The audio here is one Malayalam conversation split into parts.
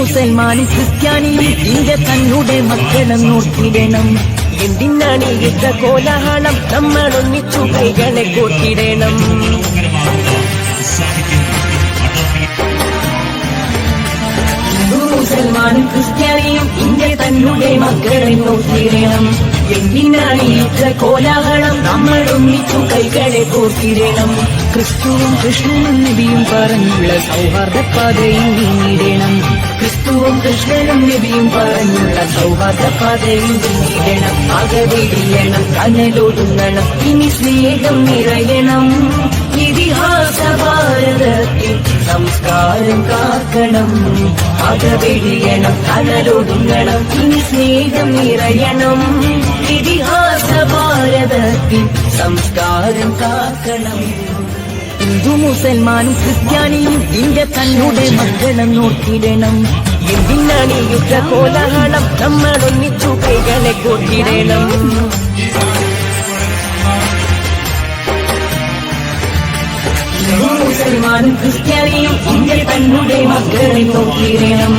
മുസൽമാനും ക്രിസ്ത്യാനിയും ഇന്ത്യ തന്നുടെ മക്കളെന്നോർത്തിടണം. എന്തിനാണ് യുദ്ധ കോലാഹലം, നമ്മൾ ഒന്നിച്ചു കൈകളെ കോർത്തിടണം. മുസൽമാനും ക്രിസ്ത്യാനിയും ഇന്ത്യ തന്നുടെ മക്കളെന്നോർത്തിടണം. എന്തിനാണ് യുദ്ധ കോലാഹലം, നമ്മൾ ഒന്നിച്ചു കൈകളെ കോർത്തിടണം. ക്രിസ്തുവും കൃഷ്ണനും നബിയും പറഞ്ഞുള്ള സൗഹാർദ്ദ പാതയിൽ നീങ്ങിടണം. ക്രിസ്തുവും കൃഷ്ണനും നബിയും പറഞ്ഞുള്ള സൗഹാർദ്ദ പാതയിൽ നീങ്ങിടണം. അകവിടിയണം, കനലൊടുങ്ങണം, ഇനി സ്നേഹം നിറയണം. ഇതിഹാസ ഭാരതത്തിൽ സംസ്കാരം കാക്കണം. അകവിടിയണം, കനലൊടുങ്ങണം, ഇനി സ്നേഹം നിറയണം. ഇതിഹാസ ഭാരതത്തിൽ സംസ്കാരം കാക്കണം. ഹിന്ദു മുസൽമാനും ക്രിസ്ത്യാനിയും ഇന്ത്യ തന്നുടെ മക്കളെന്നോർത്തിടണം. എന്തിനാണ് യുദ്ധ കോലാഹലം, നമ്മൾ ഒന്നിച്ചു കൈകളെ കോർത്തിടണം. മുസൽമാനും ക്രിസ്ത്യാനിയും ഇന്ത്യ തന്നുടെ മക്കളെന്നോർത്തിടണം.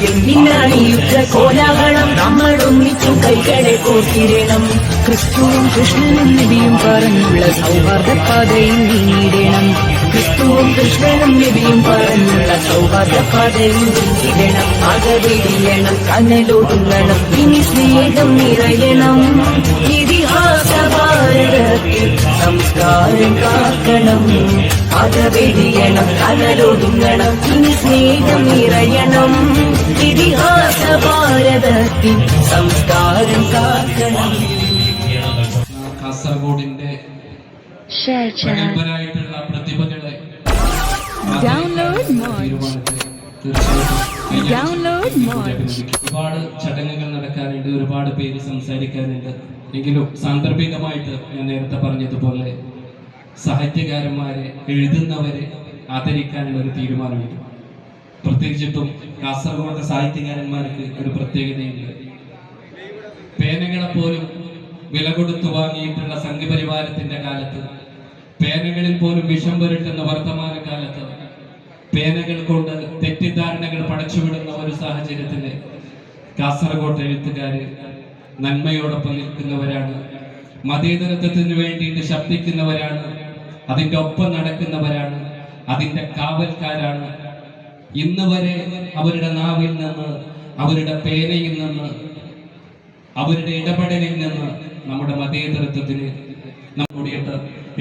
എന്തിനാണ് യുദ്ധ കോലാഹലം, നമ്മൾ ഒന്നിച്ചു കൈകളെ കോർത്തിടണം. ക്രിസ്തുവും കൃഷ്ണനും നബിയും പറഞ്ഞുള്ള സൗഹാർദ്ദ പാതയിൽ നീങ്ങിടണം. ക്രിസ്തുവും കൃഷ്ണനും നബിയും പറഞ്ഞുള്ള സൗഹാർദ്ദ പാതയിൽ നീങ്ങിടണം. അകവിടിയണം, കനലൊടുങ്ങണം, ഇനി സ്നേഹം നിറയണം. ഇതിഹാസ ഭാരതത്തിൽ സംസ്കാരം കാക്കണം. അകവിടിയണം, കനലൊടുങ്ങണം, ഇനി സ്നേഹം നിറയണം. ഇതിഹാസ ഭാരതത്തിൽ സംസ്കാരം കാക്കണം. കാസർഗോഡിന്റെ പ്രഗത്ഭരായിട്ടുള്ള പ്രതിഭകളെ ഒരുപാട് ചടങ്ങുകൾ നടക്കാനുണ്ട്, ഒരുപാട് പേര് സംസാരിക്കാനുണ്ട്. എങ്കിലും സാന്ദർഭികമായിട്ട് ഞാൻ നേരത്തെ പറഞ്ഞതുപോലെ സാഹിത്യകാരന്മാരെ, എഴുതുന്നവരെ ആദരിക്കാനുള്ള ഒരു തീരുമാനമുണ്ട്. പ്രത്യേകിച്ചിട്ടും കാസർഗോഡ് സാഹിത്യകാരന്മാർക്ക് ഒരു പ്രത്യേകതയുണ്ട്. പേനകളെ പോലും വില കൊടുത്തു വാങ്ങിയിട്ടുള്ള സംഘപരിവാരത്തിന്റെ കാലത്ത്, പേനകളിൽ പോലും വിഷം പുരട്ടുന്ന വർത്തമാന കാലത്ത്, പേനകൾ കൊണ്ട് തെറ്റിദ്ധാരണകൾ പടച്ചുവിടുന്ന ഒരു സാഹചര്യത്തില് കാസർഗോഡ് എഴുത്തുകാര് നന്മയോടൊപ്പം നിൽക്കുന്നവരാണ്, മതേതരത്വത്തിന് വേണ്ടിയിട്ട് ശബ്ദിക്കുന്നവരാണ്, അതിന്റെ ഒപ്പം നടക്കുന്നവരാണ്, അതിന്റെ കാവൽക്കാരാണ്. ഇന്ന് വരെ അവരുടെ നാവിൽ നിന്ന്, അവരുടെ പേനയിൽ നിന്ന്, അവരുടെ ഇടപെടലിൽ നിന്ന് നമ്മുടെ മതേതരത്വത്തിന് നമ്മുടെ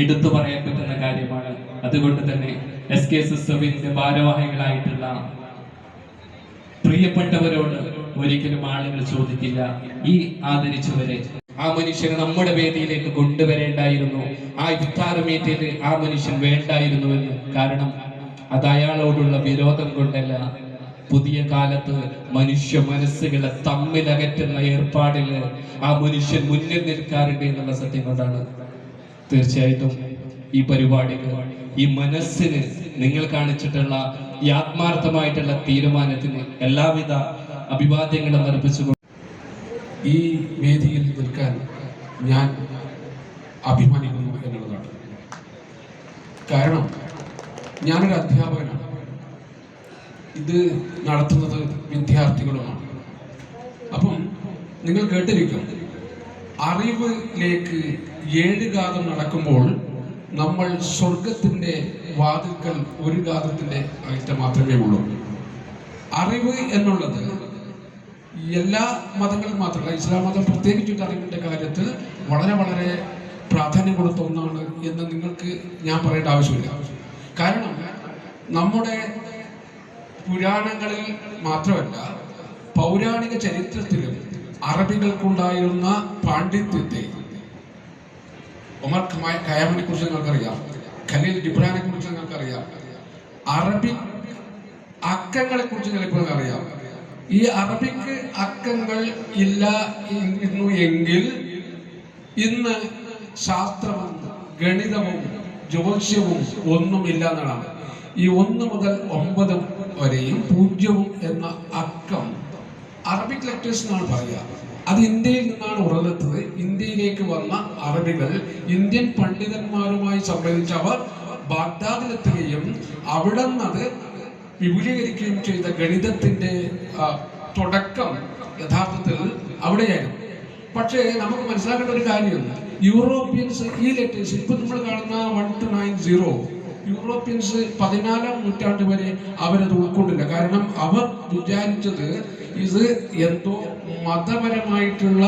എടുത്തു പറയാൻ പറ്റുന്ന കാര്യമാണ്. അതുകൊണ്ട് തന്നെ SKSSFന്റെ ഭാരവാഹികളായിട്ടുള്ള പ്രിയപ്പെട്ടവരോട് ഒരിക്കലും ആളുകൾ ചോദിക്കില്ല, ഈ ആദരിച്ചവരെ ആ മനുഷ്യനെ നമ്മുടെ വേദിയിലേക്ക് കൊണ്ടുവരേണ്ടായിരുന്നു, ആ ഇഫ്താറുമീറ്റിൽ ആ മനുഷ്യൻ വേണ്ടായിരുന്നുവെന്ന്. കാരണം അത് അയാളോടുള്ള വിരോധം കൊണ്ടല്ല, പുതിയ കാലത്ത് മനുഷ്യ മനസ്സുകളെ തമ്മിലകറ്റുന്ന ഏർപ്പാടിൽ ആ മനുഷ്യൻ മുന്നിൽ നിൽക്കാറുണ്ട് എന്നുള്ള സത്യം കൊണ്ടാണ്. തീർച്ചയായിട്ടും ഈ പരിപാടിക്ക്, ഈ മനസ്സിന് നിങ്ങൾ കാണിച്ചിട്ടുള്ള ഈ ആത്മാർത്ഥമായിട്ടുള്ള തീരുമാനത്തിന് എല്ലാവിധ അഭിവാദ്യങ്ങളും അർപ്പിച്ചുകൊണ്ട് ഈ വേദിയിൽ നിൽക്കാൻ ഞാൻ അഭിമാനിക്കുന്നു എന്നുള്ളതാണ്. കാരണം ഞാനൊരു അധ്യാപകനാണ്, ഇത് നടത്തുന്നത് വിദ്യാർത്ഥികളുമാണ്. അപ്പം നിങ്ങൾ കേട്ടിരിക്കും, അറിവിലേക്ക് 7 ഗാതം നടക്കുമ്പോൾ നമ്മൾ സ്വർഗത്തിന്റെ വാതിൽക്കൽ 1 ഗാതത്തിന്റെ അകത്ത് മാത്രമേ ഉള്ളൂ. അറിവ് എന്നുള്ളത് എല്ലാ മതങ്ങളും മാത്രമല്ല, ഇസ്ലാം മതം പ്രത്യേകിച്ചിട്ട് അറിവിന്റെ കാര്യത്തിൽ വളരെ വളരെ പ്രാധാന്യം കൊടുത്ത ഒന്നാണ് എന്ന് നിങ്ങൾക്ക് ഞാൻ പറയേണ്ട ആവശ്യമില്ല. കാരണം നമ്മുടെ പുരാണങ്ങളിൽ മാത്രമല്ല, പൗരാണിക ചരിത്രത്തിലും അറബികൾക്കുണ്ടായിരുന്ന പാണ്ഡിത്യത്തെ, ഒമർ ഖയാമിനെ കുറിച്ച് നിങ്ങൾക്കറിയാം, ഖലീൽ ജിബ്രാനെ കുറിച്ച് നിങ്ങൾക്കറിയാം, അറബിക് അക്കങ്ങളെ കുറിച്ച് ചിലപ്പോൾ അറിയാം. ഈ അറബിക്ക് അക്കങ്ങൾ ഇല്ല എങ്കിൽ ഇന്ന് ശാസ്ത്രവും ഗണിതവും ജ്യോത്സ്യവും ഒന്നും ഇല്ല എന്നാണ്. ഈ 1 മുതൽ 9 വരെയും 0 എന്ന അക്കം അറബിക് ലെറ്റേഴ്സ് എന്നാണ് പറയുക. അത് ഇന്ത്യയിൽ നിന്നാണ് ഉറലെടുത്തത്. ഇന്ത്യയിലേക്ക് വന്ന അറബികൾ ഇന്ത്യൻ പണ്ഡിതന്മാരുമായി സംബന്ധിച്ച് അവർ ബാഗ്ദാദിലെത്തുകയും അവിടെ നിന്ന് വിപുലീകരിക്കുകയും ചെയ്ത ഗണിതത്തിന്റെ തുടക്കം യഥാർത്ഥത്തിൽ അവിടെയായിരുന്നു. പക്ഷേ നമുക്ക് മനസ്സിലാക്കേണ്ട ഒരു കാര്യം, യൂറോപ്യൻസ് ഈ ലെറ്റേഴ്സ് ഇപ്പൊ നമ്മൾ കാണുന്ന 1 to 90 യൂറോപ്യൻസ് 14ാം നൂറ്റാണ്ട് വരെ അവരത് ഉൾക്കൊണ്ടില്ല. കാരണം അവർ വിചാരിച്ചത് ഇത് എന്തോ മതപരമായിട്ടുള്ള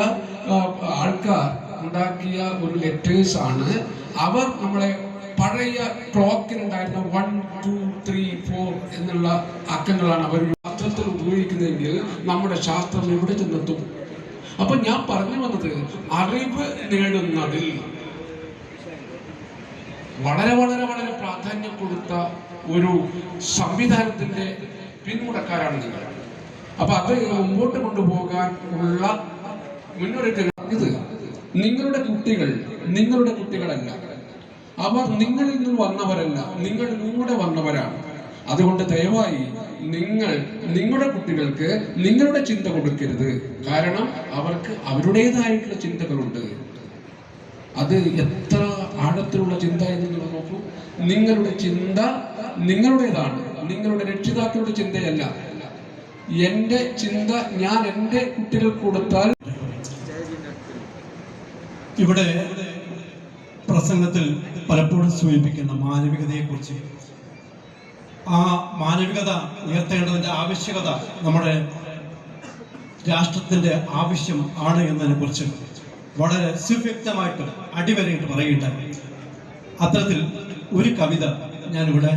ആൾക്കാർ ഉണ്ടാക്കിയ ഒരു ലെറ്റേഴ്സ് ആണ്. അവർ നമ്മളെ പഴയ ക്ലോക്കിനുണ്ടായിരുന്ന 1, 2, 3, 4 എന്നുള്ള അക്കങ്ങളാണ് അവർ ശാസ്ത്രത്തിൽ ഉപയോഗിക്കുന്നതെങ്കിൽ നമ്മുടെ ശാസ്ത്രം എവിടെ ചെന്നെത്തും? അപ്പൊ ഞാൻ പറഞ്ഞു വന്നത്, അറിവ് നേടുന്നതിൽ വളരെ വളരെ വളരെ പ്രാധാന്യം കൊടുത്ത ഒരു സംവിധാനത്തിന്റെ പിന്മുടക്കാരാണ് നിങ്ങൾ. അപ്പൊ അത് മുമ്പോട്ട് കൊണ്ടുപോകാൻ ഉള്ള മുന്നൊരുക്കങ്ങൾ ഇത് നിങ്ങളുടെ കുട്ടികളല്ല, അവർ നിങ്ങളിൽ നിന്ന് വന്നവരല്ല, നിങ്ങളിലൂടെ വന്നവരാണ്. അതുകൊണ്ട് ദയവായി നിങ്ങൾ നിങ്ങളുടെ കുട്ടികൾക്ക് നിങ്ങളുടെ ചിന്ത കൊടുക്കരുത്. കാരണം അവർക്ക് അവരുടേതായിട്ടുള്ള ചിന്തകളുണ്ട്. അത് എത്ര ആഴത്തിലുള്ള ചിന്ത എന്ന് നിങ്ങൾ നോക്കൂ. നിങ്ങളുടെ ചിന്ത നിങ്ങളുടേതാണ്, നിങ്ങളുടെ രക്ഷിതാക്കളുടെ ചിന്തയല്ല. എന്റെ ചിന്ത ഞാൻ എന്റെ കുട്ടികൾക്ക് കൊടുത്താൽ. ഇവിടെ പ്രസംഗത്തിൽ പലപ്പോഴും സൂചിപ്പിക്കുന്ന മാനവികതയെക്കുറിച്ച്, ആ മാനവികത ഉയർത്തേണ്ടതിൻ്റെ ആവശ്യകത നമ്മുടെ രാഷ്ട്രത്തിൻ്റെ ആവശ്യം ആണ് എന്നതിനെ കുറിച്ച് വളരെ സുവ്യക്തമായിട്ട് അടിവരയിട്ട് പറയുകയുണ്ടായി. അത്തരത്തിൽ ഒരു കവിത ഞാനിവിടെ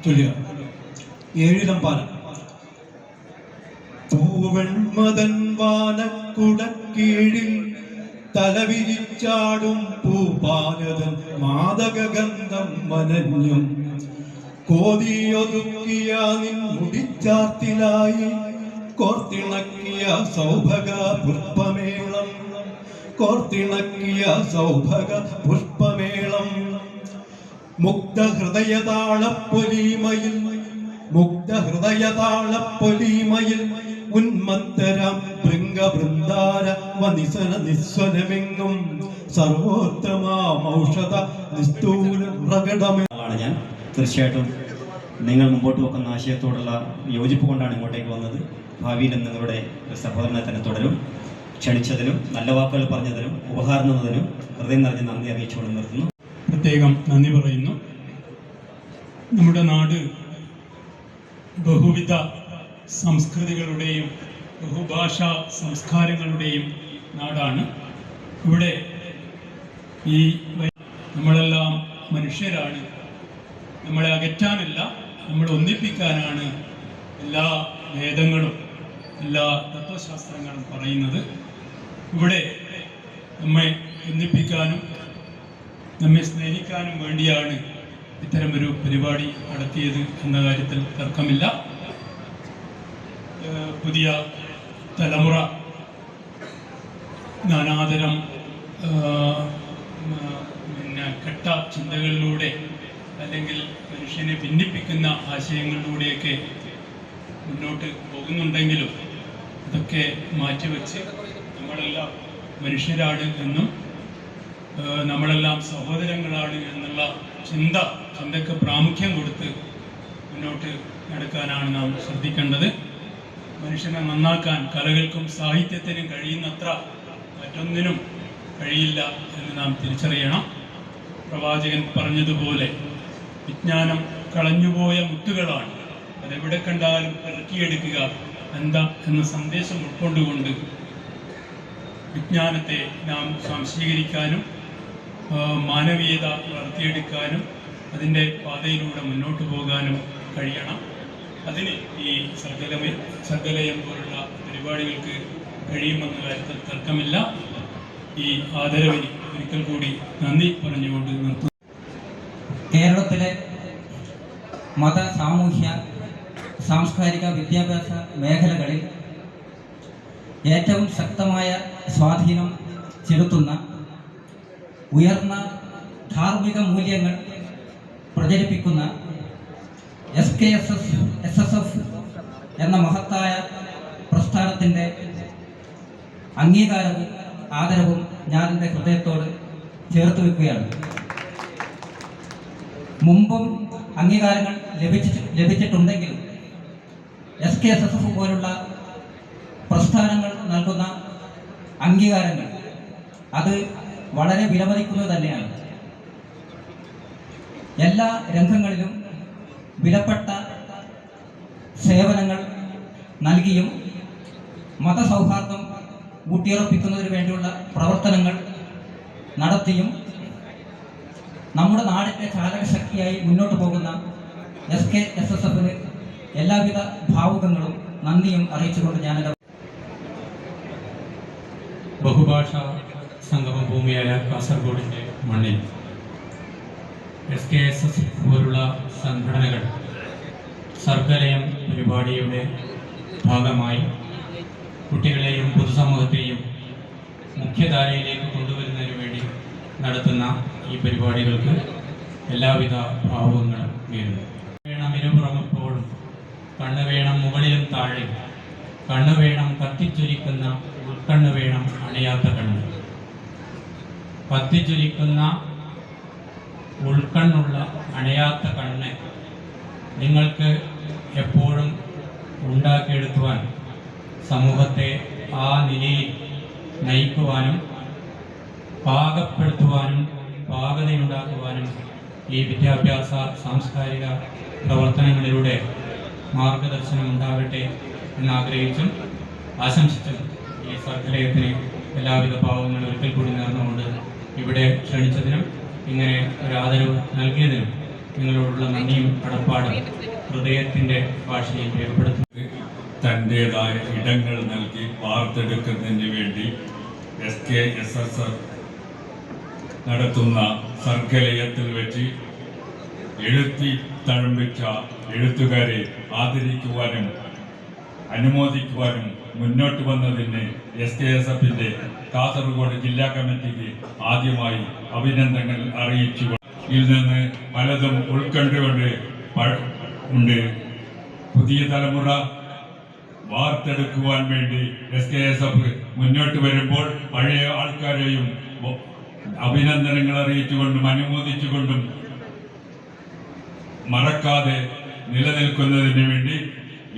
ചൊല്ലുക. ഏഴിലമ്പാലം. പൂവെൺമതൻ വാനക്കുടക്കീഴിൽ തലവിരിച്ചാടും പൂപാലതൻ മാദകഗന്ധം മനഞ്ഞും കോതിയൊതുക്കിയ നിൻ മുടിച്ചാർത്തിലായി കോർത്തിണക്കിയ സൗഭഗ പുഷ്പമേളം, കോർത്തിണക്കിയ സൗഭഗ പുഷ്പമേളം. മുഗ്ധഹൃദയതാളപ്പൊലിമയിൽ ഉന്മത്തരാം ഭൃംഗവൃന്ദാര വനിസന നിസ്വനമെങ്ങും സർവോത്തമൗഷധ നിസ്തൂല പ്രകടമാണ് ഞാൻ. തീർച്ചയായിട്ടും നിങ്ങൾ മുമ്പോട്ട് വെക്കുന്ന ആശയത്തോടുള്ള യോജിപ്പ് കൊണ്ടാണ് ഇങ്ങോട്ടേക്ക് വന്നത്. ഭാവിയിലും നിങ്ങളുടെ സഹോദരനെ തന്നെ തുടരും. ക്ഷണിച്ചതിനും നല്ല വാക്കുകൾ പറഞ്ഞതിനും ഉപഹാരം തന്നതിനും ഹൃദയം നിറഞ്ഞ നന്ദി അറിയിച്ചുകൊണ്ട് നിർത്തുന്നു. പ്രത്യേകം നന്ദി പറയുന്നു. നമ്മുടെ നാട് ബഹുവിധ സംസ്കൃതികളുടെയും ബഹുഭാഷാ സംസ്കാരങ്ങളുടെയും നാടാണ്. ഇവിടെ ഈ നമ്മളെല്ലാം മനുഷ്യരാണ്. നമ്മളെ അകറ്റാനല്ല, നമ്മളെ ഒന്നിപ്പിക്കാനാണ് എല്ലാ വേദങ്ങളും എല്ലാ തത്വശാസ്ത്രങ്ങളും പറയുന്നത്. ഇവിടെ നമ്മെ ഒന്നിപ്പിക്കാനും നമ്മെ സ്നേഹിക്കാനും വേണ്ടിയാണ് ഇത്തരമൊരു പരിപാടി നടത്തിയത് എന്ന കാര്യത്തിൽ തർക്കമില്ല. പുതിയ തലമുറ നാനാതരം കെട്ട ചിന്തകളിലൂടെ അല്ലെങ്കിൽ മനുഷ്യനെ ഭിന്നിപ്പിക്കുന്ന ആശയങ്ങളിലൂടെയൊക്കെ മുന്നോട്ട് പോകുന്നുണ്ടെങ്കിലും അതൊക്കെ മാറ്റിവെച്ച് നമ്മളെല്ലാം മനുഷ്യരാണ് എന്നും നമ്മളെല്ലാം സഹോദരങ്ങളാണ് എന്നുള്ള ചിന്തയ്ക്ക് പ്രാമുഖ്യം കൊടുത്ത് മുന്നോട്ട് നടക്കാനാണ് നാം ശ്രദ്ധിക്കേണ്ടത്. മനുഷ്യനെ നന്നാക്കാൻ കലകൾക്കും സാഹിത്യത്തിനും കഴിയുന്നത്ര മറ്റൊന്നിനും കഴിയില്ല എന്ന് നാം തിരിച്ചറിയണം. പ്രവാചകൻ പറഞ്ഞതുപോലെ വിജ്ഞാനം കളഞ്ഞുപോയ മുത്തുകളാണ്, അതെവിടെ കണ്ടാലും ഇറക്കിയെടുക്കുക എന്താ എന്ന സന്ദേശം ഉൾക്കൊണ്ടുകൊണ്ട് വിജ്ഞാനത്തെ നാം സ്വാംശീകരിക്കാനും മാനവീയത വളർത്തിയെടുക്കാനും അതിൻ്റെ പാതയിലൂടെ മുന്നോട്ട് പോകാനും കഴിയണം. അതിന് ഈ സർഗലയം പോലുള്ള പരിപാടികൾക്ക് കഴിയുമെന്ന കാര്യത്തിൽ തർക്കമില്ല. ഈ ആദരവിന് ഒരിക്കൽ കൂടി നന്ദി പറഞ്ഞുകൊണ്ട് നിർത്തുന്നു. കേരളത്തിലെ മത, സാമൂഹ്യ, സാംസ്കാരിക, വിദ്യാഭ്യാസ മേഖലകളിൽ ഏറ്റവും ശക്തമായ സ്വാധീനം ചെലുത്തുന്ന ഉയർന്ന ധാർമ്മിക മൂല്യങ്ങൾ പ്രചരിപ്പിക്കുന്ന SKSSF എന്ന മഹത്തായ പ്രസ്ഥാനത്തിൻ്റെ അംഗീകാരവും ആദരവും ഞാൻ എൻ്റെ ഹൃദയത്തോട് ചേർത്ത് വെക്കുകയാണ്. മുമ്പും അംഗീകാരങ്ങൾ ലഭിച്ചിട്ടുണ്ടെങ്കിലും SKSSF പോലുള്ള പ്രസ്ഥാനങ്ങൾ നൽകുന്ന അംഗീകാരങ്ങൾ അത് വളരെ വിലമതിക്കുന്നത് തന്നെയാണ്. എല്ലാ രംഗങ്ങളിലും വിലപ്പെട്ട സേവനങ്ങൾ നൽകിയും മതസൗഹാർദ്ദം ഊട്ടിയുറപ്പിക്കുന്നതിന് വേണ്ടിയുള്ള പ്രവർത്തനങ്ങൾ നടത്തിയും നമ്മുടെ നാടിൻ്റെ ചാലകശക്തിയായി മുന്നോട്ട് പോകുന്ന SKSSFന് എല്ലാവിധ ഭാവുകങ്ങളും നന്ദിയും അറിയിച്ചുകൊണ്ട് ഞാനെൻ്റെ ബഹുഭാഷാ സംഗമ ഭൂമിയായ കാസർഗോഡിൻ്റെ മണ്ണിൽ SKSS പോലുള്ള സംഘടനകൾ സർഗലയം പരിപാടിയുടെ ഭാഗമായി കുട്ടികളെയും പൊതുസമൂഹത്തെയും മുഖ്യധാരയിലേക്ക് കൊണ്ടുവരുന്നതിന് വേണ്ടി നടത്തുന്ന ഈ പരിപാടികൾക്ക് എല്ലാവിധ ഭാവുകങ്ങളും നേരുന്നു. വേണം ഇരുപുറമെപ്പോഴും കണ്ണ് വേണം മുകളിലും താഴെ, കണ്ണ് വേണം കത്തിച്ചൊലിക്കുന്ന ഉൾക്കണ്ണ് വേണം അണയാത്ത കണ്ണ്. കത്തിച്ചൊലിക്കുന്ന ഉൾക്കണ്ണുള്ള അണയാത്ത കണ്ണ് നിങ്ങൾക്ക് എപ്പോഴും ഉണ്ടാക്കിയെടുക്കുവാൻ, സമൂഹത്തെ ആ നിലയിൽ നയിക്കുവാനും പാകപ്പെടുത്തുവാനും പാകതയുണ്ടാക്കുവാനും ഈ വിദ്യാഭ്യാസ സാംസ്കാരിക പ്രവർത്തനങ്ങളിലൂടെ മാർഗദർശനം ഉണ്ടാകട്ടെ എന്നാഗ്രഹിച്ചും ആശംസിച്ചും ഈ സർഗലയത്തിന് എല്ലാവിധ ഭാവങ്ങളും ഒരിക്കൽ കൂടി നേർന്നുകൊണ്ട് ഇവിടെ ക്ഷണിച്ചതിനും ഇങ്ങനെ ഒരു ആദരവ് നൽകിയതിനും നിങ്ങളോടുള്ള നന്ദിയും കടപ്പാടും ഹൃദയത്തിൻ്റെ ഭാഷയിൽ രേഖപ്പെടുത്തുന്നു. തൻ്റേതായ ഇടങ്ങൾ നൽകി വാർത്തെടുക്കുന്നതിന് വേണ്ടി SKSS നടത്തുന്ന സർഗലയത്തിൽ വെച്ച് എഴുത്തി തഴമ്പിച്ച എഴുത്തുകാരെ ആദരിക്കുവാനും അനുമോദിക്കുവാനും മുന്നോട്ട് വന്നതിന് SKSFന്റെ കാസർഗോഡ് ജില്ലാ കമ്മിറ്റിക്ക് ആദ്യമായി അഭിനന്ദനങ്ങൾ അറിയിച്ചു. ഇതിൽ നിന്ന് പലതും ഉൾക്കൊണ്ടുകൊണ്ട് ഉണ്ട്. പുതിയ തലമുറ വാർത്തെടുക്കുവാൻ വേണ്ടി SKSF മുന്നോട്ട് വരുമ്പോൾ പഴയ ആൾക്കാരെയും അഭിനന്ദനങ്ങൾ അറിയിച്ചുകൊണ്ടും അനുമോദിച്ചുകൊണ്ടും മറക്കാതെ നിലനിൽക്കുന്നതിന് വേണ്ടി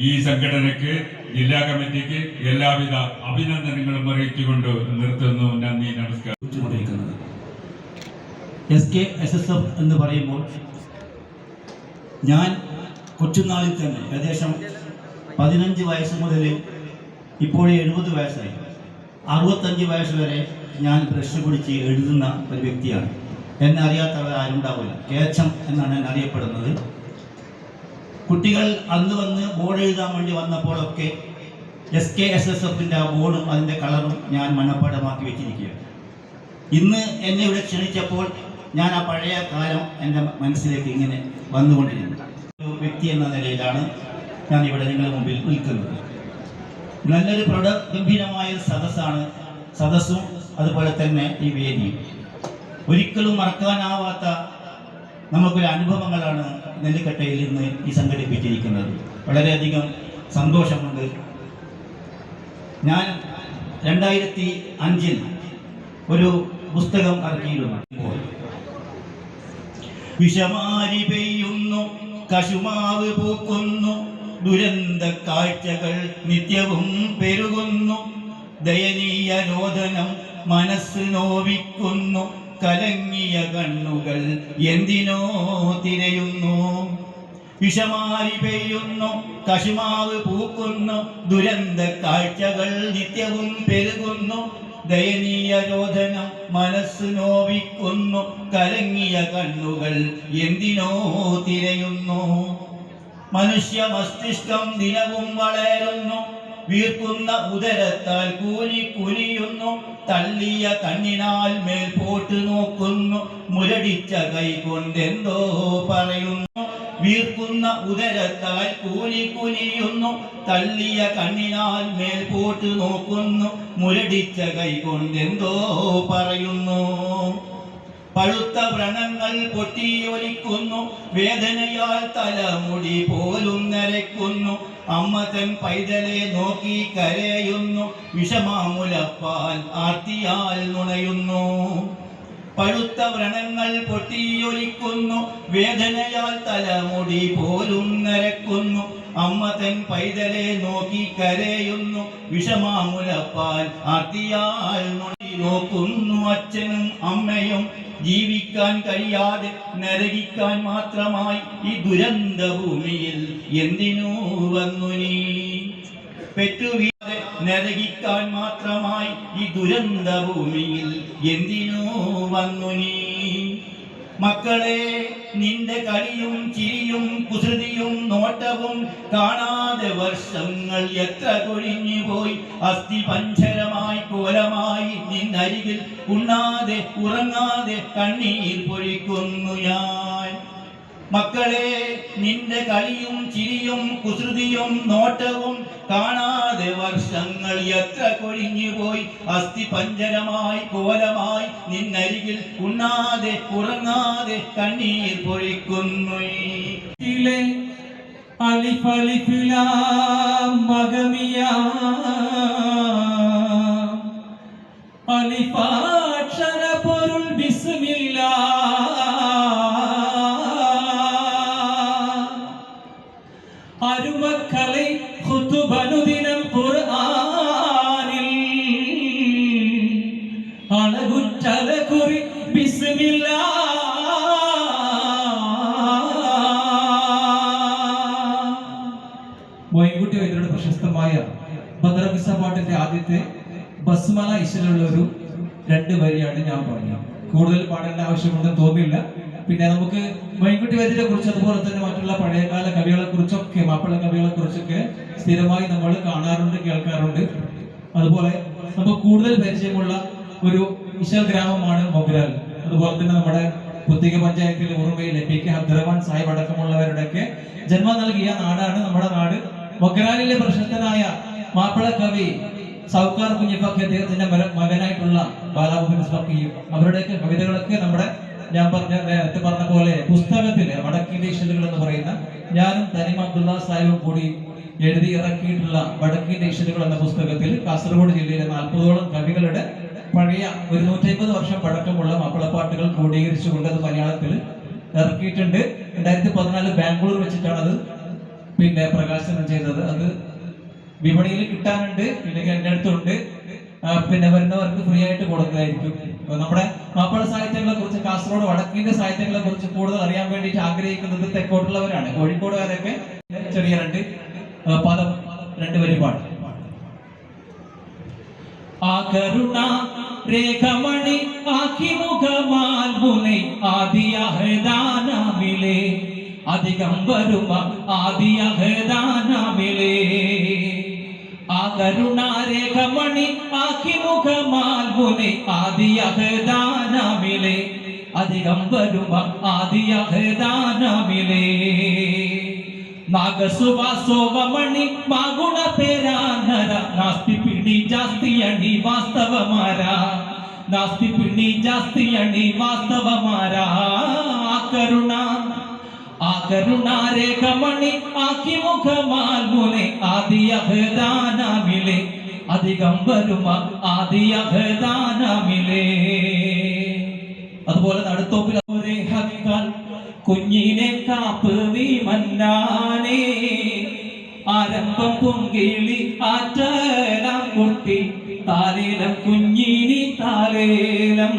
ഈ സംഘടനയ്ക്ക് ജില്ലാ കമ്മിറ്റിക്ക് എല്ലാവിധ അഭിനന്ദനങ്ങളും അറിയിച്ചുകൊണ്ട് നിർത്തുന്നു. നന്ദി, നമസ്കാരം. SKSSF എന്ന് പറയുമ്പോൾ ഞാൻ കൊച്ചുനാളിൽ തന്നെ ഏകദേശം 15 വയസ്സ് മുതൽ ഇപ്പോൾ 70 വയസ്സായി, 65 വയസ്സ് വരെ ഞാൻ ബ്രഷ് പിടിച്ച് എഴുതുന്ന ഒരു വ്യക്തിയാണ്. എന്നെ അറിയാത്തവർ ആരുണ്ടാവില്ല. കേച്ചം എന്നാണ് എന്നെ അറിയപ്പെടുന്നത്. കുട്ടികൾ അന്ന് വന്ന് ബോർഡ് എഴുതാൻ വേണ്ടി വന്നപ്പോഴൊക്കെ SKSSFന്റെ ആ ബോർഡും അതിൻ്റെ കളറും ഞാൻ മനഃപ്പാഠമാക്കി വെച്ചിരിക്കുകയാണ്. ഇന്ന് എന്നെ ഇവിടെ ക്ഷണിച്ചപ്പോൾ ഞാൻ ആ പഴയ കാലം എൻ്റെ മനസ്സിലേക്ക് ഇങ്ങനെ വന്നുകൊണ്ടിരുന്നു. ഒരു വ്യക്തി എന്ന നിലയിലാണ് ഞാൻ ഇവിടെ നിങ്ങളുടെ മുമ്പിൽ നിൽക്കുന്നത്. നല്ലൊരു ഗംഭീരമായ സദസ്സാണ് സദസ്സും അതുപോലെ തന്നെ ഈ വേദിയും. ഒരിക്കലും മറക്കാനാവാത്ത നമുക്കൊരു അനുഭവങ്ങളാണ് നെല്ലിക്കട്ടയിൽ ഇന്ന് ഈ സംഘടിപ്പിച്ചിരിക്കുന്നത്. വളരെയധികം സന്തോഷമുണ്ട്. ഞാൻ 2005 ഒരു പുസ്തകം ഇറക്കിയിരുന്നു. വിഷമാരി പെയ്യുന്നു, കശുമാവ് പൂക്കുന്നു, ദുരന്ത കാഴ്ചകൾ നിത്യവും പെരുകുന്നു, ദയനീയ രോദനം മനസ്സ് നോവിക്കുന്നു, കലങ്ങിയ കണ്ണുകൾ എന്തിനോ തിരയുന്നു. വിഷമാരി പെയ്യുന്നു, കശുമാവ് പൂക്കുന്നു, ദുരന്ത കാഴ്ചകൾ നിത്യവും പെരുകുന്നു, ദയനീയ രോദനം മനസ്സ് നോവിക്കുന്നു, കലങ്ങിയ കണ്ണുകൾ എന്തിനോ തിരയുന്നു. മനുഷ്യ മസ്തിഷ്കം ദിനവും വളരുന്നു, വീർക്കുന്ന ഉദരത്താൽ കൂനി കുനിയുന്നു, തള്ളിയ കണ്ണിനാൽ മേൽപോട്ട് നോക്കുന്നു, മുരടിച്ച കൈ കൊണ്ടെന്തോ പറയുന്നു. വീർക്കുന്ന ഉദരത്താൽ കൂനി കുനിയുന്നു, തള്ളിയ കണ്ണിനാൽ മേൽപോട്ട് നോക്കുന്നു, മുരടിച്ച കൈ കൊണ്ടെന്തോ പറയുന്നു. പഴുത്ത വ്രണങ്ങൾ പൊട്ടിയൊലിക്കുന്നു, വേദനയാൽ തലമുടി പോലും നരയ്ക്കുന്നു, അമ്മ തൻ പൈതലെ നോക്കി കരയുന്നു, വിഷമാമുലപ്പാൽ ആർത്തിയാൽ നുണയുന്നു. പഴുത്ത വ്രണങ്ങൾ പൊട്ടിയൊലിക്കുന്നു, വേദനയാൽ തലമുടി പോലും നരക്കുന്നു. അമ്മ തൻ പൈതലെ നോക്കി കരയുന്നു, വിഷമാമുലപ്പാൽ ആർത്തിയാൽ നൊടി നോക്കുന്നു. അച്ഛനും അമ്മയും ജീവിക്കാൻ കഴിയാതെ നരകിക്കാൻ മാത്രമായി ഈ ദുരന്ത ഭൂമിയിൽ എന്തിനു വന്നു നീ? പെറ്റുവീഴാതെ നരകിക്കാൻ മാത്രമായി ഈ ദുരന്ത ഭൂമിയിൽ എന്തിനു വന്നു നീ? മക്കളെ, നിന്റെ കളിയും ചിരിയും കുസൃതിയും നോട്ടവും കാണാതെ വർഷങ്ങൾ എത്ര കൊഴിഞ്ഞു പോയി. അസ്ഥി പഞ്ചരമായി കോലമായി നിന്നരികിൽ ഉണ്ണാതെ ഉറങ്ങാതെ കണ്ണീർ പൊഴിക്കുന്നു ഞാൻ. മക്കളെ, നിന്റെ കളിയും ചിരിയും കുസൃതിയും നോട്ടവും കാണാതെ വർഷങ്ങൾ എത്ര കൊഴിഞ്ഞുപോയി. അസ്ഥി പഞ്ചരമായി കോലമായി നിന്നരികിൽ ഉണ്ണാതെ ഉറങ്ങാതെ കണ്ണീർ പൊഴിക്കുന്നു. അലിഫാക്ഷര പൊരുൾ ബിസ്മില്ലാ, അരുമക്കலை ഖുതുബനുദിനം ഖുർആനിൽ അളകുറ്റല കുറി ബിസ്മില്ലാ. മൊയ്ൻകുട്ടി വൈദ്യരുടെ പ്രശസ്തമായ ബദ്രഖിസ പാട്ടിന്റെ ആദ്യത്തെ ബസ്മല ഇശലുള്ള ഒരു 2 വരിയാണ് ഞാൻ പാടിയത്. കൂടുതൽ പാടേണ്ട ആവശ്യമുണ്ടെന്ന് തോന്നില്ല. പിന്നെ നമുക്ക് മൊയ്ൻകുട്ടി വൈദ്യരെ കുറിച്ച് അതുപോലെ തന്നെ മറ്റുള്ള പഴയകാല കവികളെ കുറിച്ചൊക്കെ മാപ്പിള കവികളെ കുറിച്ചൊക്കെ സ്ഥിരമായി നമ്മൾ കാണാറുണ്ട്, കേൾക്കാറുണ്ട്. അതുപോലെ നമുക്ക് കൂടുതൽ പരിചയമുള്ള ഒരു ഇശൽ ഗ്രാമമാണ് മൊഗ്രാൽ. അതുപോലെ തന്നെ നമ്മുടെ പുത്തിക പഞ്ചായത്തിലെ ഓർമ്മയിലെ പി കെ അബ്ദുറഹ്മാൻ സാഹിബ് അടക്കമുള്ളവരുടെയൊക്കെ ജന്മം നൽകിയ നാടാണ് നമ്മുടെ നാട്. മൊഗ്രാലിലെ പ്രശസ്തനായ മാപ്പിള കവി സൗക്കാർ കുഞ്ഞിഫക്കി അദ്ദേഹത്തിന്റെ മകനായിട്ടുള്ള ബാലാബുബിൻ ഫക്കിയും അവരുടെയൊക്കെ കവിതകളൊക്കെ നമ്മുടെ നേരത്തെ പറഞ്ഞ പോലെ പുസ്തകത്തില് വടക്കിന്റെ ഇശലുകൾ എന്ന് പറയുന്ന ഞാനും തനിമ അബ്ദുള്ള സാഹിബും കൂടി എഴുതി ഇറക്കിയിട്ടുള്ള വടക്കിന്റെ ഇശലുകൾ എന്ന പുസ്തകത്തിൽ കാസർഗോഡ് ജില്ലയിലെ 40ഓളം കവികളുടെ പഴയ 150 വർഷം പഴക്കമുള്ള മാപ്പിളപ്പാട്ടുകൾ ക്രോഡീകരിച്ചുകൊണ്ട് അത് മലയാളത്തിൽ ഇറക്കിയിട്ടുണ്ട്. 2014 ബാംഗ്ലൂർ വെച്ചിട്ടാണ് അത് പിന്നെ പ്രകാശനം ചെയ്തത്. അത് വിപണിയിൽ കിട്ടാനുണ്ട്, ഇല്ലെങ്കിൽ എൻ്റെ അടുത്തുണ്ട്. പിന്നെ വരുന്നവർക്ക് ഫ്രീ ആയിട്ട് കൊടുക്കുന്നതായിരിക്കും. നമ്മുടെ മാപ്പിള സാഹിത്യങ്ങളെ കുറിച്ച്, കാസർഗോഡ് വടക്കിന്റെ സാഹിത്യങ്ങളെ കുറിച്ച് കൂടുതൽ അറിയാൻ വേണ്ടിയിട്ട് ആഗ്രഹിക്കുന്നത് തെക്കോട്ടുള്ളവരാണ്. കോഴിക്കോടുകാരൊക്കെ ചെറിയ 2 പദം 2 വരി പാടും. ആ കരുണ രേഖമണി ആക്കി മുഖമാൽ മുനെ ആദിയഹദാനമിലെ അധികം വരുമ ആദിയഹദാനമിലെ. ആ കരുണാരേഖമണി ആക്കി മുഖമാൽ മുനെ ആദിയഹദാനമിലെ അധികം വരുമ ആദിയഹദാനമിലെ. നാഗസുവാസോവമണി മാഗുണ പേരാനര നാസ്തി പിടി ജാസ്തിയണി വാസ്തവമാര. നാസ്തി പിടി ജാസ്തിയണി വാസ്തവമാര. ആ കരുണാരേഖമണി ആക്കി മുഖമാൽ മുനെ ആദിയഹദാനമിലെ അധികം വരുമ ആദിയഹദാനമിലെ. അതുപോലെ നടുത്തോപ്പിൽ കുഞ്ഞിനെ കാപ്പ് നീ മന്നാനേ, ആരംഭം പൊങ്കിളി ആറ്റലാം കുട്ടി താലേലം കുഞ്ഞിനി താലേലം,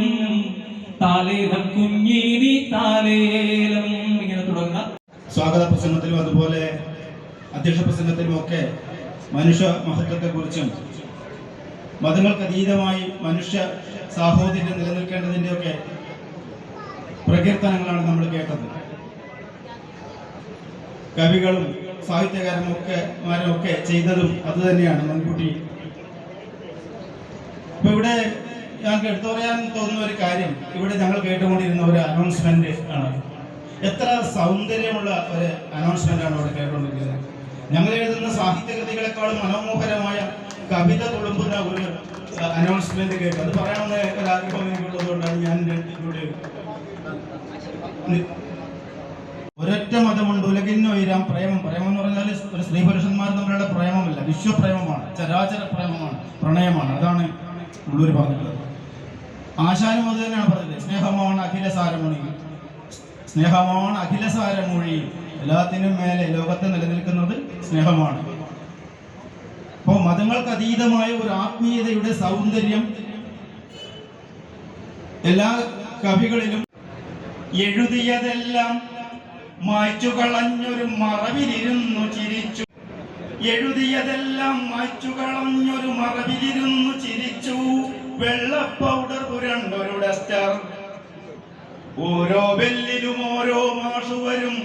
താലേലം കുഞ്ഞിനി താലേലം. ഇങ്ങനെ തുടങ്ങുന്ന സ്വാഗത പ്രസംഗത്തിലും അതുപോലെ അധ്യക്ഷ പ്രസംഗത്തിലും ഒക്കെ മനുഷ്യ മഹത്വത്തെക്കുറിച്ചും മതങ്ങൾക്കതീതമായി മനുഷ്യ സാഹോദര്യം നിലനിൽക്കേണ്ടതിൻ്റെയൊക്കെ പ്രകീർത്തനങ്ങളാണ് നമ്മൾ കേട്ടത്. കവികളും സാഹിത്യകാരന്മാരൊക്കെ ചെയ്തതും അതുതന്നെയാണ് മുൻകൂട്ടി. ഇപ്പൊ ഇവിടെ ഞങ്ങൾക്ക് എടുത്തു പറയാൻ തോന്നുന്ന ഒരു കാര്യം, ഇവിടെ ഞങ്ങൾ കേട്ടുകൊണ്ടിരുന്ന ഒരു അനൗൺസ്മെന്റ് ആണ്. എത്ര സൗന്ദര്യമുള്ള ഒരു അനൗൺസ്മെന്റ് ആണ് ഇവിടെ കേട്ടുകൊണ്ടിരിക്കുന്നത്. ഞങ്ങൾ എഴുതുന്ന സാഹിത്യകൃതികളെക്കാളും മനോഹരമായ കവിത തുളുമ്പുന്ന ഒരു അനൗൺസ്മെന്റ് കേട്ടു. അത് പറയാവുന്ന ഒരു ആഗ്രഹം എനിക്കുള്ളതുകൊണ്ടാണ് ഞാൻ ഇവിടെ. ഒരൊറ്റ മതമുണ്ട് ഉലകിന്നുയരാം പ്രേമം. പ്രേമം എന്ന് പറഞ്ഞാൽ ഒരു സ്ത്രീ പുരുഷന്മാർ തമ്മിലുള്ള പ്രേമമല്ല, വിശ്വപ്രേമമാണ്, ചരാചര പ്രേമമാണ്, പ്രണയമാണ്. അതാണ് ഉള്ളൂർ പറഞ്ഞിട്ടുള്ളത്. ആശാനും അത് തന്നെയാണ് പറഞ്ഞത്, സ്നേഹമാണ് അഖിലസാരമൊഴി, സ്നേഹമാണ് അഖിലസാരമൊഴി. എല്ലാത്തിനും മേലെ ലോകത്ത് നിലനിൽക്കുന്നത് സ്നേഹമാണ്. അപ്പോൾ മതങ്ങൾക്ക് അതീതമായ ഒരു ആത്മീയതയുടെ സൗന്ദര്യം എല്ലാ കവികളിലും. എഴുതിയതെല്ലാം മായ്ച്ചു കളഞ്ഞൊരു മറവിലിരുന്നു ചിരിച്ചു, എഴുതിയതെല്ലാം മായ്ച്ചു കളഞ്ഞൊരു മറവിലിരുന്നു ചിരിച്ചു. വെള്ള പൗഡർ പുരണ്ടൊരു ഡസ്റ്റർ, ഓരോ ബെല്ലിലും ഓരോ മാഷുവരും.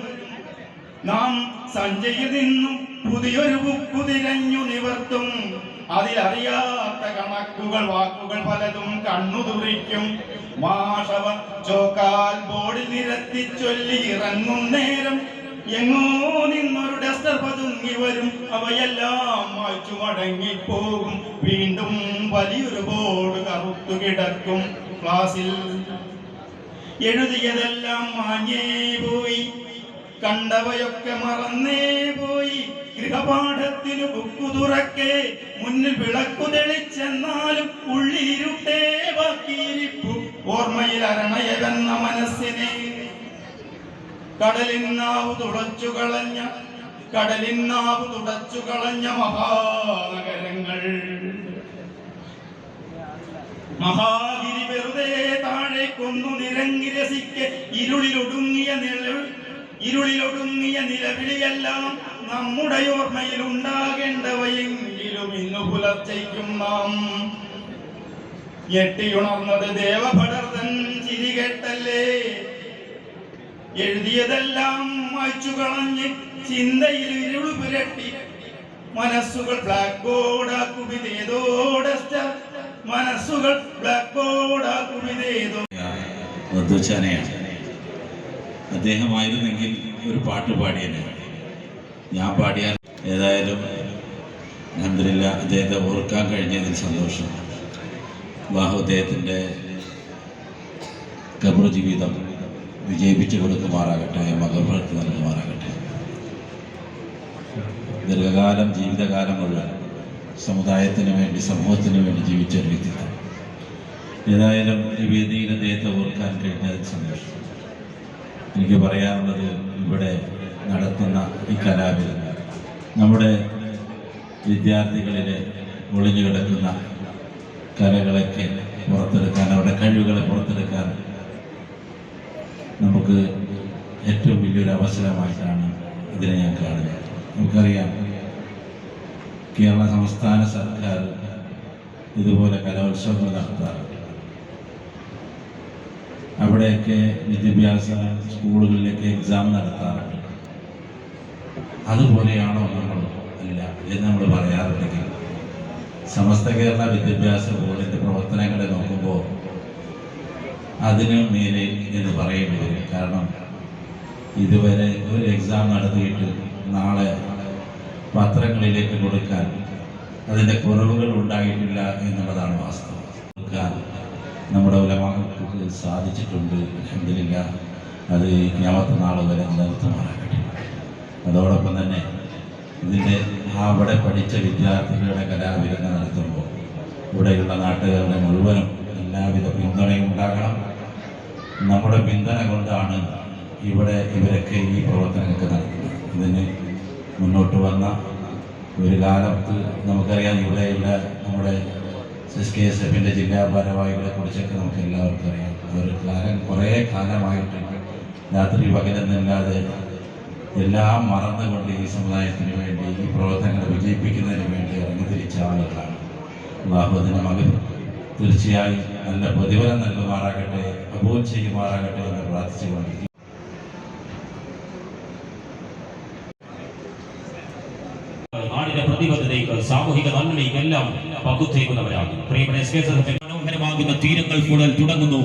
നാം സഞ്ചയിൽ നിന്നും പുതിയൊരു ബുക്കു തിരഞ്ഞു നിവർത്തും, അതിലറിയാത്ത കണക്കുകൾ വാക്കുകൾ പലതും കണ്ണു തുറിക്കും. മാഷവ ചോക്കാൽ ബോർഡിൽ നിരത്തി ചൊല്ലി ഇറങ്ങും നേരം എങ്ങോ നിന്നൊരു ഡസ്റ്റർ പതുങ്ങി വരും, അവയെല്ലാം മായ്ച്ചു മടങ്ങിപ്പോകും. വീണ്ടും വലിയൊരു ബോർഡ് കറുത്തു കിടക്കും ക്ലാസ്സിൽ. എഴുതിയതെല്ലാം മാഞ്ഞേ പോയി, കണ്ടവയൊക്കെ മറന്നേ പോയി. ഗൃഹപാഠത്തിനു ബുക്കു തുറക്കെ മുന്നിൽ വിളക്കു തെളിച്ചെന്നാലും ഉള്ളിരുട്ടേ ബാക്കിയിരിപ്പു. ഓർമ്മയിൽ അരണയവെന്ന മനസ്സിനെ കടലിന്നാവു തുടച്ചു കളഞ്ഞ മഹാനഗരങ്ങൾ. മഹാഗിരി വെറുതെ താഴേക്കൊന്നു നിരങ്ങി രസിക്കെ ഇരുളിലൊടുങ്ങിയ നിലവിളിയെല്ലാം നമ്മുടെ ഓർമ്മയിൽ ഉണ്ടാകേണ്ടവയെങ്കിലും ഇന്നു പുലർച്ചയ്ക്കും നാം ഞെട്ടിയുണർന്നത് ദേവഭടർതൻ ചിരി കേട്ടല്ലേ. എഴുതിയതെല്ലാം മായ്ച്ചു കളഞ്ഞ് ചിന്തയിൽ ഇരുളു പുരട്ടി മനസ്സുകൾ ബ്ലാക്ക് ബോർഡാക്കുവിതേതോ ഡസ്റ്റർ, മനസ്സുകൾ ബ്ലാക്ക് ബോർഡാക്കുവിതേതോ. അദ്ദേഹമായിരുന്നെങ്കിൽ ഒരു പാട്ട് പാടിയനെ, ഞാൻ പാടിയാൽ. ഏതായാലും അൽഹംദുലില്ലാ അദ്ദേഹത്തെ ഓർക്കാൻ കഴിഞ്ഞതിൽ സന്തോഷം. അല്ലാഹു അദ്ദേഹത്തിൻ്റെ ഖബർ ജീവിതം വിജയിപ്പിച്ചു കൊടുക്കുമാറാകട്ടെ, മഗഫിറത്ത് നൽകുമാറാകട്ടെ. ദീർഘകാലം ജീവിതകാലം മുഴുവൻ സമുദായത്തിന് വേണ്ടി സമൂഹത്തിന് വേണ്ടി ജീവിച്ചൊരു വ്യക്തിത്വം. ഏതായാലും ഈ വേദിയിൽ അദ്ദേഹത്തെ ഓർക്കാൻ കഴിഞ്ഞതിൽ സന്തോഷം. എനിക്ക് പറയാനുള്ളത്, ഇവിടെ നടത്തുന്ന ഈ കലാവിരുന്ന് നമ്മുടെ വിദ്യാർത്ഥികളിലെ ഒളിഞ്ഞു കിടക്കുന്ന കലകളൊക്കെ പുറത്തെടുക്കാൻ, അവരുടെ കഴിവുകളെ പുറത്തെടുക്കാൻ നമുക്ക് ഏറ്റവും വലിയൊരു അവസരമായിട്ടാണ് ഇതിനെ ഞാൻ കാണുന്നത്. നമുക്കറിയാം, കേരള സംസ്ഥാന സർക്കാർ ഇതുപോലെ കലോത്സവങ്ങൾ നടത്താറുണ്ട്. അവിടെയൊക്കെ വിദ്യാഭ്യാസ സ്കൂളുകളിലേക്ക് എക്സാം നടത്താറുണ്ട്. അതുപോലെയാണോ നമ്മൾ? അല്ല എന്ന് നമ്മൾ പറയാറുണ്ടെങ്കിൽ, സമസ്ത കേരള വിദ്യാഭ്യാസ ബോർഡിൻ്റെ പ്രവർത്തനങ്ങളെ നോക്കുമ്പോൾ അതിന് മേലെ എന്ന് പറയേണ്ടി വരും. കാരണം ഇതുവരെ ഒരു എക്സാം നടത്തിയിട്ട് നാളെ പത്രങ്ങളിലേക്ക് കൊടുക്കാൻ അതിൻ്റെ കുറവുകൾ ഉണ്ടായിട്ടില്ല എന്നുള്ളതാണ് വാസ്തവം. കൊടുക്കാൻ നമ്മുടെ ഉലമാക്കൾക്ക് സാധിച്ചിട്ടുണ്ട്. അൽഹംദുലില്ലാ, അത് ഖിയാമത്ത് നാൾ വരെ നിലനിർത്തുമാറാകട്ടെ. അതോടൊപ്പം തന്നെ ഇതിൻ്റെ അവിടെ പഠിച്ച വിദ്യാർത്ഥികളുടെ കലാവിരുന്ന് നടത്തുമ്പോൾ ഇവിടെയുള്ള നാട്ടുകാരുടെ മുഴുവനും എല്ലാവിധ പിന്തുണയും ഉണ്ടാകണം. നമ്മുടെ പിന്തുണ കൊണ്ടാണ് ഇവിടെ ഇവരൊക്കെ ഈ പ്രവർത്തനങ്ങൾക്ക് നടത്തുന്നത്. ഇതിന് മുന്നോട്ട് വന്ന ഒരു കാലത്ത് നമുക്കറിയാം, ഇവിടെയുള്ള നമ്മുടെ SKSF ജില്ലാ ഭാരവാഹികളെ കുറിച്ചൊക്കെ നമുക്ക് എല്ലാവർക്കും അറിയാം. കുറേ കാലമായിട്ട് രാത്രി പകലെന്നില്ലാതെ എല്ലാം മറന്നുകൊണ്ട് ഈ സമുദായത്തിന് വേണ്ടി, ഈ പ്രവർത്തനങ്ങൾ വിജയിപ്പിക്കുന്നതിന് വേണ്ടി ഇറങ്ങി തിരിച്ച ആളുകളാണ്. അല്ലാഹു അതിന് മകൻ തീർച്ചയായും നല്ല പ്രതിഫലം നൽകുമാറാകട്ടെ, കബൂൽ ചെയ്യുമാറാകട്ടെ എന്ന് പ്രാർത്ഥിച്ചുകൊണ്ട് നാടിന്റെ പ്രതിബദ്ധതയ്ക്ക്, സാമൂഹിക നന്മയ്ക്കെല്ലാം പങ്കുചേരുന്നവരാണ്. മനോഹരമാകുന്ന തീരങ്ങൾ കൂടുതൽ തുടങ്ങുന്നു.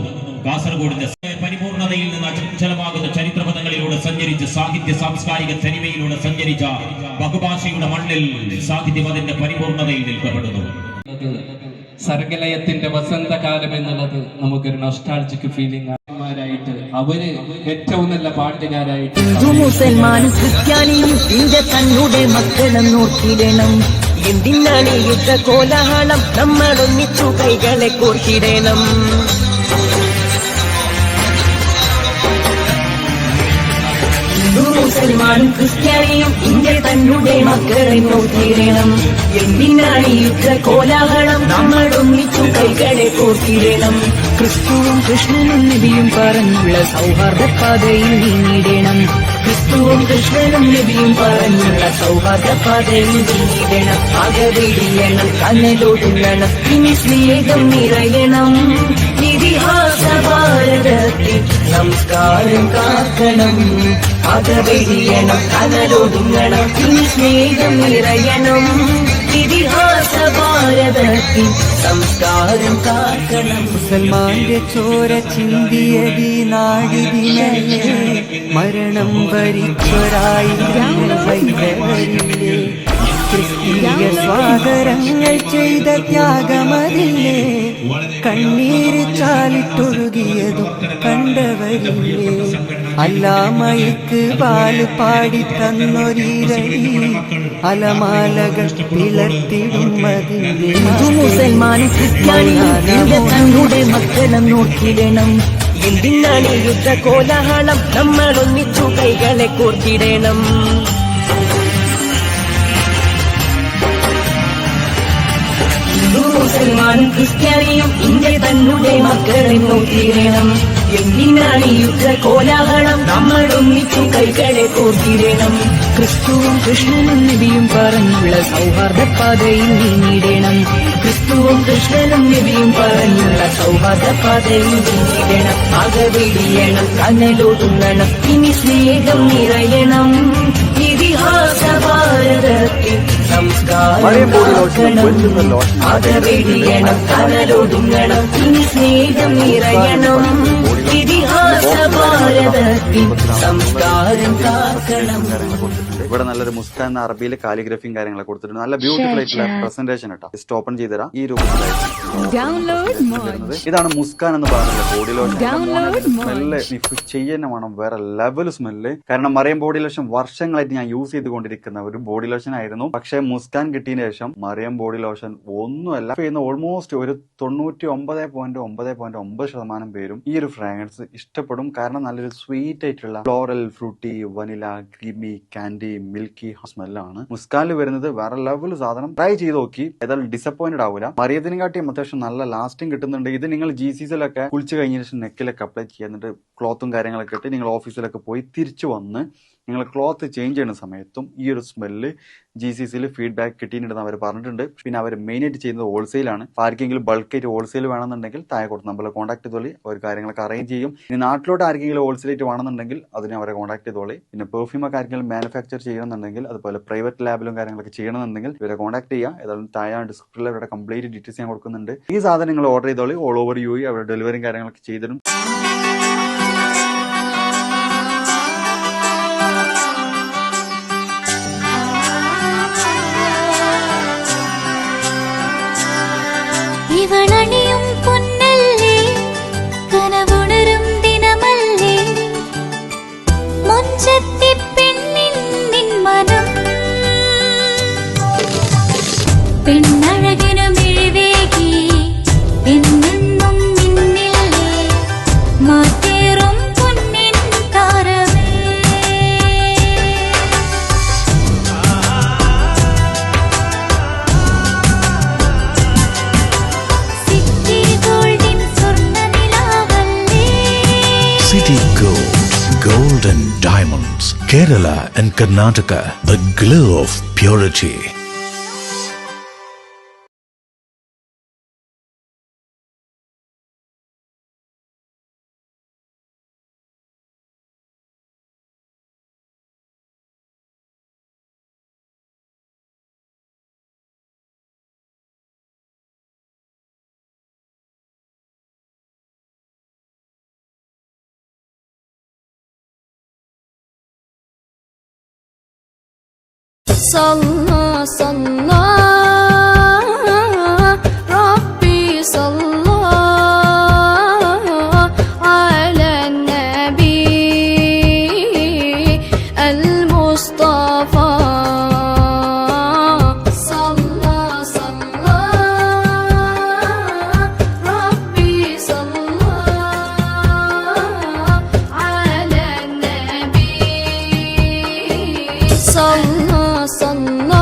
കാസർഗോഡിന്റെ പരിപൂർണതയിൽ നിന്ന് അചഞ്ചലമാകുന്ന ചരിത്രപഥങ്ങളിലൂടെ സഞ്ചരിച്ച്, സാഹിത്യ സാംസ്കാരിക തനിമയിലൂടെ സഞ്ചരിച്ച ബഹുഭാഷയുടെ മണ്ണിൽ സാഹിത്യം അതിന്റെ പരിപൂർണതയിൽ നിൽക്കപ്പെടുന്നു. സർഗലയത്തിന്റെ വസന്തകാലം എന്നുള്ളത് നമുക്കൊരു നൊസ്റ്റാൾജിക് ഫീലിംഗ് ആയിട്ട്, അവര് ഏറ്റവും നല്ല പാട്ടുകാരായിട്ട്. മുസൽമാനും ക്രിസ്ത്യാനിയും ഇന്ത്യ തന്നുടെ മക്കളെ നോക്കിടണം. എന്തിനാണ് യുദ്ധ കോലാഹലം? നമ്മളൊന്നിച്ചു കൈകളെ കോർത്തിടണം. മുസൽമാനും ക്രിസ്ത്യാനിയും ഇന്ത്യ തന്നെ മക്കളെ നോക്കിയിടണം. എന്തിനാണ് യുദ്ധ കോലാഹലം, നമ്മൾ ഒന്നിച്ചു കൈകളെ കോർത്തിടണം. ക്രിസ്തുവും കൃഷ്ണനും നബിയും പറഞ്ഞുള്ള സൗഹാർദ്ദ പാതയിൽ നീങ്ങിടണം. ക്രിസ്തുവും കൃഷ്ണനും നബിയും പറഞ്ഞുള്ള സൗഹാർദ്ദ പാതയിൽ നീങ്ങിടണം. അകവിടിയണം, കനലൊടുങ്ങണം, ഇനി സ്നേഹം നിറയണം. ഇതിഹാസ ഭാരതത്തിൽ സംസ്കാരം കാക്കണം. അകവിടിയണം, കനലൊടുങ്ങണം, ഇനി സ്നേഹം നിറയണം. ഇതിഹാസ ഭാരതത്തിൽ സംസ്കാരം കാക്കണം. മുസൽമാന്റെ ചോര ചിന്തിയതി നാടിതിനല്ലേ, മരണം വരിച്ചൊരായിരം വൈദ്യവരില്ലേ. ക്രിസ്തീയ സ്വാഗരങ്ങൾ ചെയ്ത ത്യാഗമതില്ലേ, കണ്ണീര് ചാലിട്ടൊഴുകിയതും കണ്ടവരില്ലേ. അല്ലാമയ്ക്ക് പാല് പാടി തന്നൊരീരടി, അലമാലകൾ പിളർത്തിടും അതിന്റെ. മുസൽമാനും ക്രിസ്ത്യാനിയും തങ്ങളുടെ മക്കളെ നോക്കിയിടണം. എന്തിനാണ് യുദ്ധ കോലാഹലം, നമ്മൾ ഒന്നിച്ചു കൈകളെ കോർത്തിടണം. മുസൽമാനും ക്രിസ്ത്യാനിയും ഇന്ത്യ തന്നെ മക്കളെ നോക്കിയിടണം. എന്തിനാണ് യുദ്ധ കോലാഹലം, നമ്മൾ ഒന്നിച്ചു കൈകളെ കോർത്തിടണം. ക്രിസ്തുവും കൃഷ്ണനും നബിയും പറഞ്ഞുള്ള സൗഹാർദ്ദ പാതയിൽ നീങ്ങിടണം. ക്രിസ്തുവും കൃഷ്ണനും നബിയും പറഞ്ഞുള്ള സൗഹാർദ്ദ പാതയിൽ നീങ്ങിടണം. അകവിടിയണം, കനലൊടുങ്ങണം, ഇനി സ്നേഹം നിറയണം. ഇതിഹാസ ഭാരതത്തിൽ സംസ്കാരം കാക്കണം. അകവിടിയണം, കനലൊടുങ്ങണം, ഇനി സ്നേഹം നിറയണം. ഇതിഹാസ ഭാരതത്തിൽ സംസ്കാരം കാക്കണം. ഇവിടെ നല്ലൊരു മുസ്കാൻ എന്ന അറബിയിലെ കാലിഗ്രഫിയും കാര്യങ്ങളൊക്കെ കൊടുത്തിട്ടുണ്ട്. നല്ല ബ്യൂട്ടിഫുൾ ആയിട്ടുള്ള പ്രസന്റേഷൻ കേട്ടോ. ജസ്റ്റ് ഓപ്പൺ ചെയ്തുതരാം. ഈ രൂപത്തിലായിട്ട് ഇതാണ് മുസ്കാൻ എന്ന് പറയുന്നത്. ബോഡി ലോഷൻ സ്മെല്ല് ചെയ്യുന്ന വേണം, വേറെ ലെവൽ സ്മെല്ല്. കാരണം മറിയം ബോഡി ലോഷൻ വർഷങ്ങളായിട്ട് ഞാൻ യൂസ് ചെയ്തുകൊണ്ടിരിക്കുന്ന ഒരു ബോഡി ലോഷൻ ആയിരുന്നു. പക്ഷെ മുസ്കാൻ കിട്ടിയതിന് ശേഷം മറിയം ബോഡി ലോഷൻ ഒന്നുമല്ല ചെയ്യുന്ന. ഓൾമോസ്റ്റ് ഒരു 99.9% പേരും ഈ ഒരു ഫ്രാഗ്രൻസ് ഇഷ്ടപ്പെടും. കാരണം നല്ലൊരു സ്വീറ്റ് ആയിട്ടുള്ള floral, fruity, vanilla, creamy, candy, milky സ്മെല്ലാണ് മുസ്കാനിൽ വരുന്നത്. വേറെ ലെവൽ സാധനം. ട്രൈ ചെയ്ത് നോക്കി, ഏതായാലും ഡിസപ്പോയിന്റഡ് ആവില്ല. മറിയത്തിനെക്കാട്ടിയും അത്യാവശ്യം നല്ല ലാസ്റ്റിംഗ് കിട്ടുന്നുണ്ട്. ഇത് നിങ്ങൾ GCCയിലൊക്കെ കുളിച്ച് കഴിഞ്ഞ ശേഷം നെക്കിലൊക്കെ അപ്ലൈ ചെയ്യുന്നിട്ട് ക്ലോത്തും കാര്യങ്ങളൊക്കെ ഇട്ട് നിങ്ങൾ ഓഫീസിലൊക്കെ പോയി തിരിച്ചു വന്ന് നിങ്ങൾ ക്ലോത്ത് ചേഞ്ച് ചെയ്യുന്ന സമയത്തും ഈ ഒരു സ്മെല്ല് GCCയിൽ ഫീഡ്ബാക്ക് കിട്ടിയിട്ടുണ്ടെന്ന് അവർ പറഞ്ഞിട്ടുണ്ട്. പിന്നെ അവർ മെയിനായിട്ട് ചെയ്യുന്നത് ഹോൾസെയിലാണ്. ആർക്കെങ്കിലും ബൾക്കായിട്ട് ഹോൾസെയിൽ വേണമെന്നുണ്ടെങ്കിൽ താഴെ കൊടുത്ത് നമ്മളെ കോൺടാക്ട് ചെയ്തോളി, അവർ കാര്യങ്ങളൊക്കെ അറേഞ്ച് ചെയ്യും. ഇനി നാട്ടിലോട്ട് ആർക്കെങ്കിലും ഹോൾസെയിലായിട്ട് വേണമെന്നുണ്ടെങ്കിൽ അതിനെ അവരെ കോൺടാക്ട് ചെയ്തോളി. പിന്നെ പെർഫ്യൂമൊക്കെ ആർക്കെങ്കിലും മാനുഫാക്ചർ ചെയ്യണമെന്നുണ്ടെങ്കിൽ, അതുപോലെ പ്രൈവറ്റ് ലാബിലും കാര്യങ്ങളൊക്കെ ചെയ്യണമെന്നുണ്ടെങ്കിൽ ഇവരെ കോൺടാക്ട് ചെയ്യുക. ഏതായാലും താഴെ ഡിസ്ക്രിപ്ഷനിൽ അവരുടെ കംപ്ലീറ്റ് ഡീറ്റെയിൽസ് ഞാൻ കൊടുക്കുന്നുണ്ട്. ഈ സാധനം നിങ്ങൾ ഓർഡർ ചെയ്തോളി. ഓൾ ഓവർ UAE അവരുടെ ഡെലിവറിയും കാര്യങ്ങളൊക്കെ ചെയ്തിടും. ഇവളണിയും പൊന്നല്ലേ, കനവുണരും ദിനമല്ലേ, മുഞ്ചത്തി പെണ്ണിൻ മനം. പെണ്ണഴകിനു മിഴിവേകി എന്നെന്നും മിന്നില്ലേ, മാറ്റേറും പൊന്നിൻ താരമേ. City Gold, Gold and Diamonds, Kerala and Karnataka, the glow of purity. صلى صلى ربي صلى على النبي المصطفى. صلى صلى ربي صلى على النبي صلى